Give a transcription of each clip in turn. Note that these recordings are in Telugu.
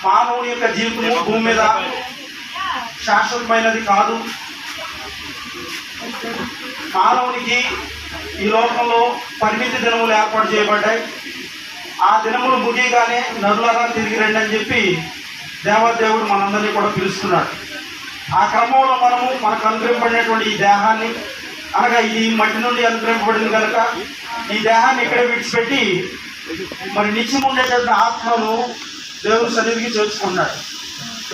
మానవుని యొక్క జీవితం భూమి మీద శాశ్వతమైనది కాదు. మానవునికి ఈ లోకంలో పరిమితి దినములు ఏర్పాటు చేయబడ్డాయి. ఆ దినములు ముగియగానే నరులారా తిరిగి రండి అని చెప్పి దేవదేవుడు మనందరినీ కూడా పిలుస్తున్నాడు. ఆ క్రమంలో మనము మనకు అనుగ్రహింపబడినటువంటి ఈ దేహాన్ని, అనగా ఇది మట్టి నుండి అనుగ్రహింపబడింది కనుక ఈ దేహాన్ని ఇక్కడే విడిచిపెట్టి మరి నిత్యం ఉండేటటువంటి ఆత్మను దేవుని సన్నిధికి చేర్చుకున్నాడు.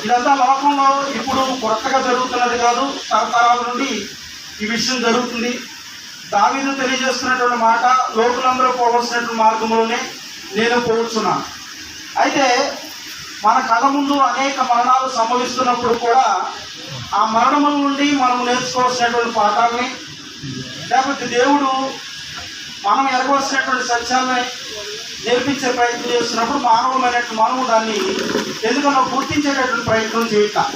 ఇదంతా లోకంలో ఇప్పుడు కొత్తగా జరుగుతున్నది కాదు, తరతరాల నుండి ఈ విషయం జరుగుతుంది. దావీదు తెలియజేస్తున్నటువంటి మాట, లోకులందరూ పోవలసినటువంటి మార్గంలోనే నేను పోవచ్చున్నాను. అయితే మన కళ్ళ ముందు అనేక మరణాలు సంభవిస్తున్నప్పుడు కూడా ఆ మరణముల నుండి మనం నేర్చుకోవాల్సినటువంటి పాఠాలని, లేకపోతే దేవుడు మనం ఎరగవలసినటువంటి సత్యాలని నేర్పించే ప్రయత్నం చేస్తున్నప్పుడు మానవులమైనటువంటి మనము దాన్ని ఎందుకన్నా గుర్తించేటటువంటి ప్రయత్నం చేయటం,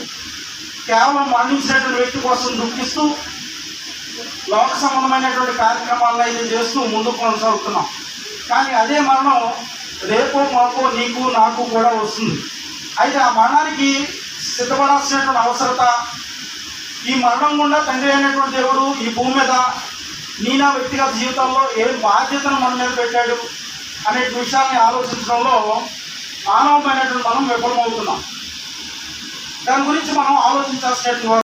కేవలం మరణించినటువంటి వ్యక్తి కోసం దుఃఖిస్తూ లోక సంబంధమైనటువంటి కార్యక్రమాలను అయితే చేస్తూ ముందుకు కొనసాగుతున్నాం. కానీ అదే మరణం రేపో మాకో నీకు నాకు కూడా వస్తుంది. అయితే ఆ మరణానికి సిద్ధపడాల్సినటువంటి అవసరత, ఈ మరణం గుండా తండ్రి అయినటువంటి దేవుడు ఈ భూమి మీద నా వ్యక్తిగత జీవితంలో ఏ బాధ్యతను మన మీద పెట్టాడు అనే విషయాన్ని ఆలోచించడంలో మానవమైనటువంటి మనం విఫలమవుతున్నాం. దాని గురించి మనం ఆలోచించాల్సినటువంటి